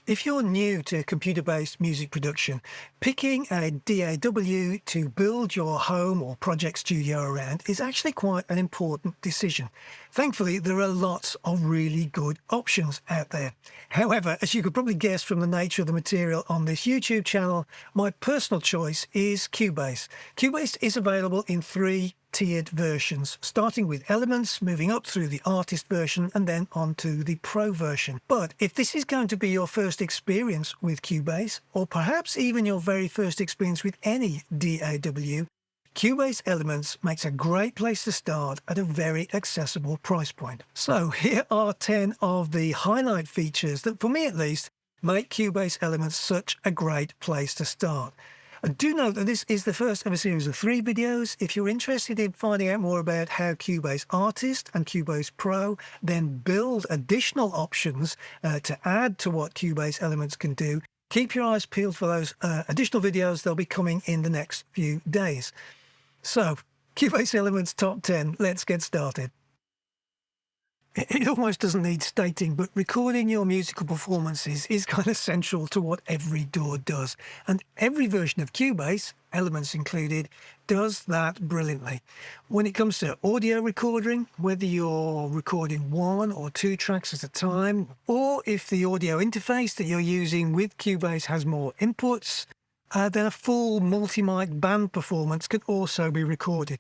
If you're new to computer-based music production, picking a DAW to build your home or project studio around is actually quite an important decision. Thankfully, there are lots of really good options out there. However, as you could probably guess from the nature of the material on this YouTube channel, my personal choice is Cubase. Cubase is available in three tiered versions, starting with Elements, moving up through the artist version and then onto the pro version. But if this is going to be your first experience with Cubase, or perhaps even your very first experience with any DAW, Cubase Elements makes a great place to start at a very accessible price point. So here are 10 of the highlight features that, for me at least, make Cubase Elements such a great place to start. And do note that this is the first of a series of 3 videos. If you're interested in finding out more about how Cubase Artist and Cubase Pro then build additional options to add to what Cubase Elements can do, keep your eyes peeled for those additional videos. They'll be coming in the next few days. So, Cubase Elements Top 10, let's get started. It almost doesn't need stating, but recording your musical performances is kind of central to what every DAW does. And every version of Cubase, Elements included, does that brilliantly. When it comes to audio recording, whether you're recording 1 or 2 tracks at a time, or if the audio interface that you're using with Cubase has more inputs, then a full multi-mic band performance can also be recorded.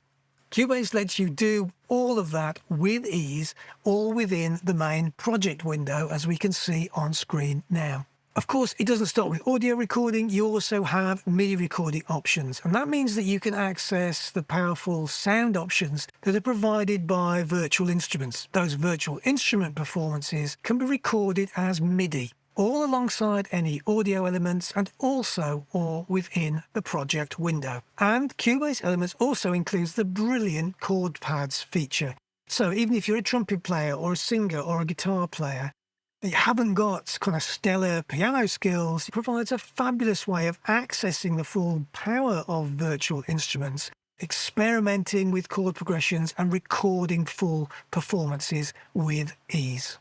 Cubase lets you do all of that with ease, all within the main project window, as we can see on screen now. Of course, it doesn't stop with audio recording. You also have MIDI recording options, and that means that you can access the powerful sound options that are provided by virtual instruments. Those virtual instrument performances can be recorded as MIDI, all alongside any audio elements and also all within the project window. And Cubase Elements also includes the brilliant chord pads feature. So even if you're a trumpet player or a singer or a guitar player, you haven't got kind of stellar piano skills, it provides a fabulous way of accessing the full power of virtual instruments, experimenting with chord progressions and recording full performances with ease.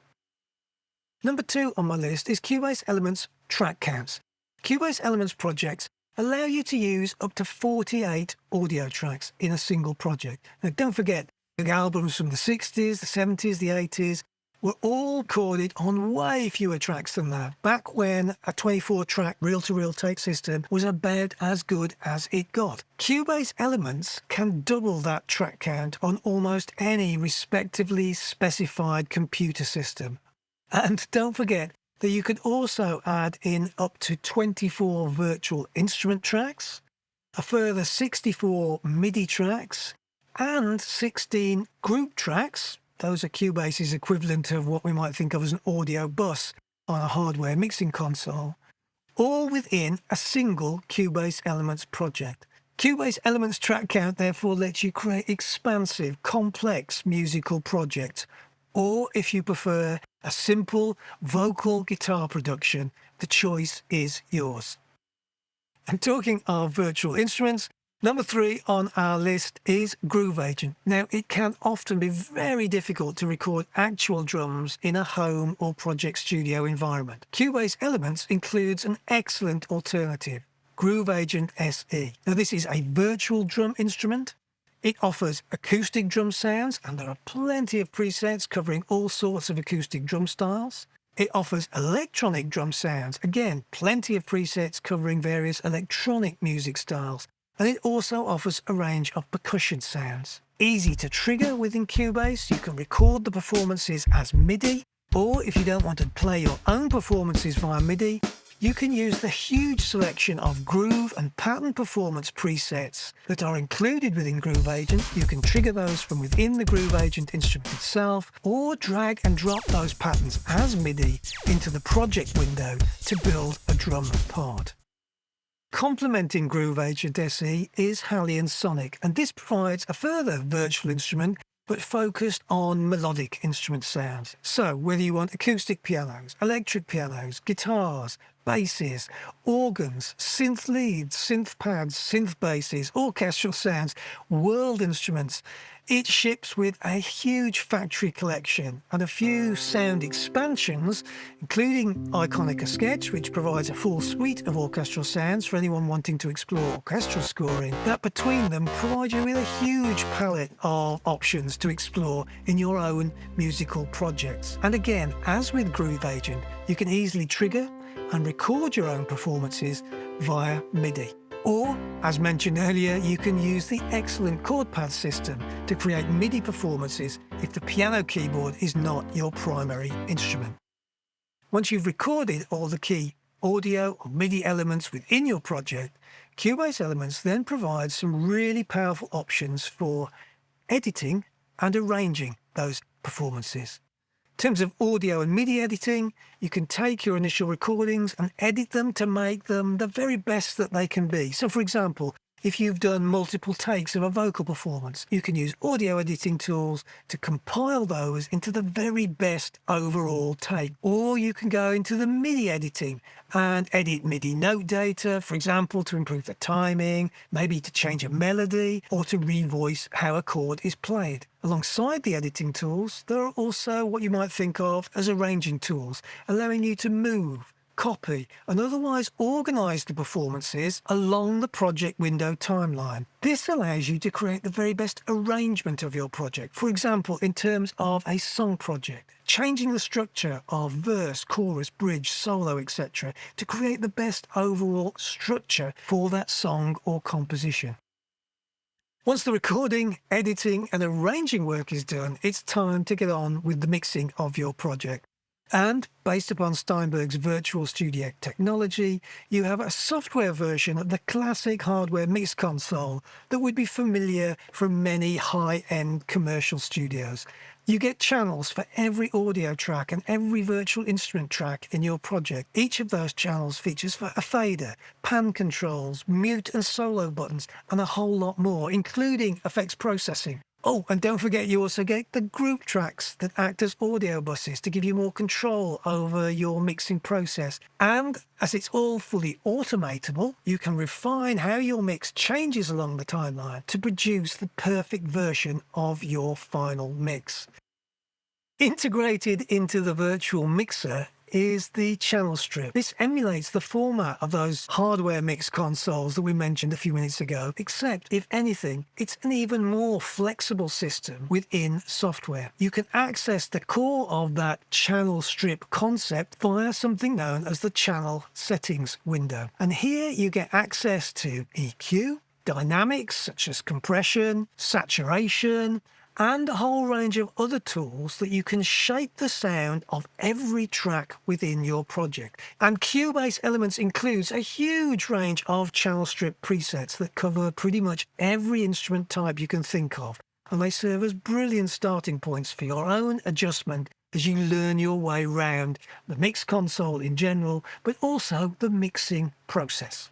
Number 2 on my list is Cubase Elements track counts. Cubase Elements projects allow you to use up to 48 audio tracks in a single project. Now don't forget, the albums from the 60s, the 70s, the 80s were all recorded on way fewer tracks than that, back when a 24-track reel-to-reel tape system was about as good as it got. Cubase Elements can double that track count on almost any respectively specified computer system. And don't forget that you can also add in up to 24 virtual instrument tracks, a further 64 MIDI tracks, and 16 group tracks. Those are Cubase's equivalent of what we might think of as an audio bus on a hardware mixing console, all within a single Cubase Elements project. Cubase Elements track count therefore lets you create expansive, complex musical projects, or if you prefer a simple vocal guitar production, the choice is yours. And talking of virtual instruments, number 3 on our list is Groove Agent. Now, it can often be very difficult to record actual drums in a home or project studio environment. Cubase Elements includes an excellent alternative, Groove Agent SE. Now, this is a virtual drum instrument. It offers acoustic drum sounds, and there are plenty of presets covering all sorts of acoustic drum styles. It offers electronic drum sounds, again, plenty of presets covering various electronic music styles. And it also offers a range of percussion sounds. Easy to trigger within Cubase, you can record the performances as MIDI, or if you don't want to play your own performances via MIDI, you can use the huge selection of groove and pattern performance presets that are included within Groove Agent. You can trigger those from within the Groove Agent instrument itself, or drag and drop those patterns as MIDI into the project window to build a drum part. Complementing Groove Agent SE is Halion Sonic, and this provides a further virtual instrument but focused on melodic instrument sounds. So whether you want acoustic pianos, electric pianos, guitars, basses, organs, synth leads, synth pads, synth basses, orchestral sounds, world instruments, It ships with a huge factory collection and a few sound expansions, including Iconica Sketch, which provides a full suite of orchestral sounds for anyone wanting to explore orchestral scoring, that between them provide you with a huge palette of options to explore in your own musical projects. And again, as with Groove Agent, you can easily trigger and record your own performances via MIDI. Or, as mentioned earlier, you can use the excellent chord pad system to create MIDI performances if the piano keyboard is not your primary instrument. Once you've recorded all the key audio or MIDI elements within your project, Cubase Elements then provides some really powerful options for editing and arranging those performances. In terms of audio and MIDI editing, you can take your initial recordings and edit them to make them the very best that they can be. So for example, if you've done multiple takes of a vocal performance, you can use audio editing tools to compile those into the very best overall take. Or you can go into the MIDI editing and edit MIDI note data, for example, to improve the timing, maybe to change a melody, or to revoice how a chord is played. Alongside the editing tools, there are also what you might think of as arranging tools, allowing you to move, copy, and otherwise organize the performances along the project window timeline. This allows you to create the very best arrangement of your project. For example, in terms of a song project, changing the structure of verse, chorus, bridge, solo, etc. to create the best overall structure for that song or composition. Once the recording, editing, and arranging work is done, it's time to get on with the mixing of your project. And based upon Steinberg's virtual studio technology, you have a software version of the classic hardware mix console that would be familiar from many high-end commercial studios. You get channels for every audio track and every virtual instrument track in your project. Each of those channels features for a fader, pan controls, mute and solo buttons, and a whole lot more, including effects processing. Oh, and don't forget you also get the group tracks that act as audio buses to give you more control over your mixing process. And as it's all fully automatable, you can refine how your mix changes along the timeline to produce the perfect version of your final mix. Integrated into the virtual mixer is the channel strip. This emulates the format of those hardware mix consoles that we mentioned a few minutes ago, except, if anything, it's an even more flexible system within software. You can access the core of that channel strip concept via something known as the channel settings window. And here you get access to EQ, dynamics such as compression, saturation, and a whole range of other tools that you can shape the sound of every track within your project. And Cubase Elements includes a huge range of channel strip presets that cover pretty much every instrument type you can think of, and they serve as brilliant starting points for your own adjustment as you learn your way around the mix console in general, but also the mixing process.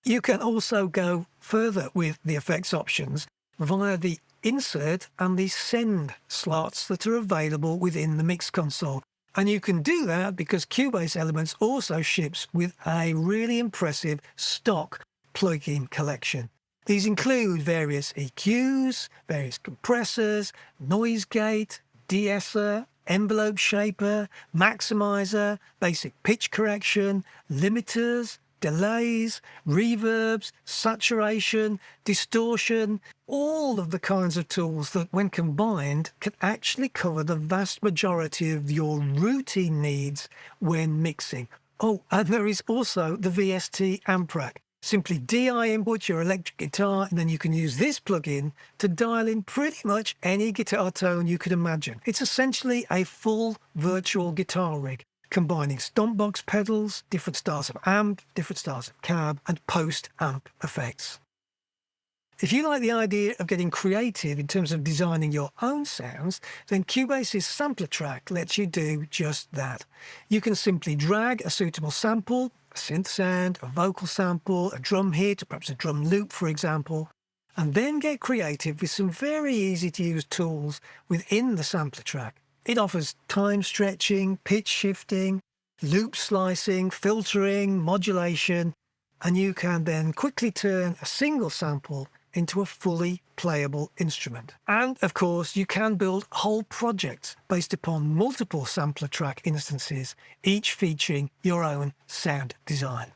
You can also go further with the effects options via the insert and the send slots that are available within the mix console. And you can do that because Cubase Elements also ships with a really impressive stock plugin collection. These include various EQs, various compressors, noise gate, de-esser, envelope shaper, maximizer, basic pitch correction, limiters, delays, reverbs, saturation, distortion, all of the kinds of tools that, when combined, can actually cover the vast majority of your routine needs when mixing. Oh, and there is also the VST amp rack. Simply DI input your electric guitar, and then you can use this plugin to dial in pretty much any guitar tone you could imagine. It's essentially a full virtual guitar rig, combining stompbox pedals, different styles of amp, different styles of cab, and post-amp effects. If you like the idea of getting creative in terms of designing your own sounds, then Cubase's sampler track lets you do just that. You can simply drag a suitable sample, a synth sound, a vocal sample, a drum hit, or perhaps a drum loop, for example, and then get creative with some very easy-to-use tools within the sampler track. It offers time stretching, pitch shifting, loop slicing, filtering, modulation, and you can then quickly turn a single sample into a fully playable instrument. And of course, you can build whole projects based upon multiple sampler track instances, each featuring your own sound design.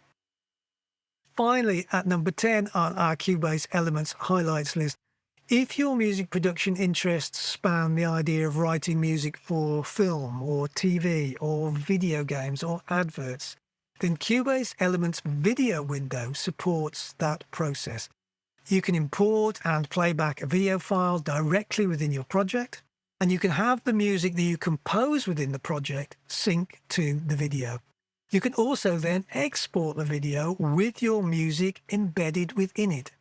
Finally, at number 10 on our Cubase Elements highlights list, if your music production interests span the idea of writing music for film or TV or video games or adverts, then Cubase Elements video window supports that process. You can import and play back a video file directly within your project, and you can have the music that you compose within the project sync to the video. You can also then export the video with your music embedded within it.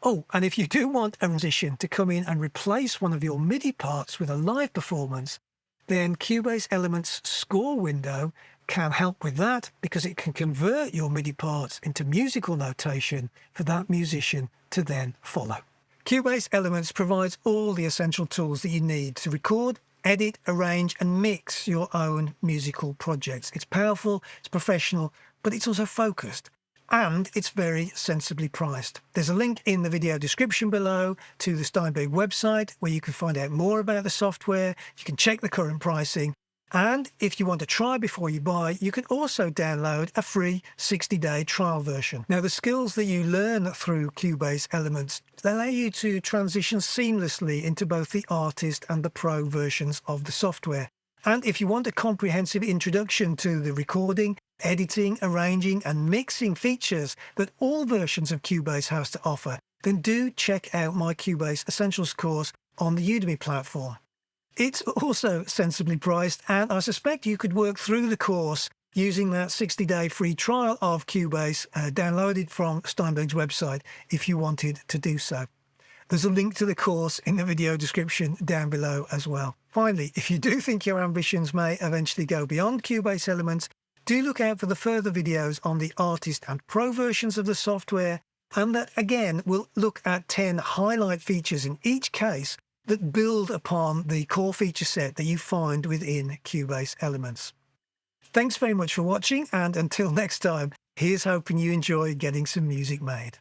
Oh, and if you do want a musician to come in and replace one of your MIDI parts with a live performance, then Cubase Elements score window can help with that, because it can convert your MIDI parts into musical notation for that musician to then follow. Cubase Elements provides all the essential tools that you need to record, edit, arrange and mix your own musical projects. It's powerful, it's professional, but it's also focused. And it's very sensibly priced. There's a link in the video description below to the Steinberg website where you can find out more about the software. You can check the current pricing. And if you want to try before you buy, you can also download a free 60-day trial version. Now, the skills that you learn through Cubase Elements, they allow you to transition seamlessly into both the artist and the pro versions of the software. And if you want a comprehensive introduction to the recording, editing, arranging and mixing features that all versions of Cubase has to offer, then do check out my Cubase Essentials course on the Udemy platform. It's also sensibly priced, and I suspect you could work through the course using that 60-day free trial of Cubase downloaded from Steinberg's website if you wanted to do so. There's a link to the course in the video description down below as well. Finally, if you do think your ambitions may eventually go beyond Cubase Elements, do look out for the further videos on the artist and pro versions of the software, and that again will look at 10 highlight features in each case that build upon the core feature set that you find within Cubase Elements. Thanks very much for watching, and until next time, here's hoping you enjoy getting some music made.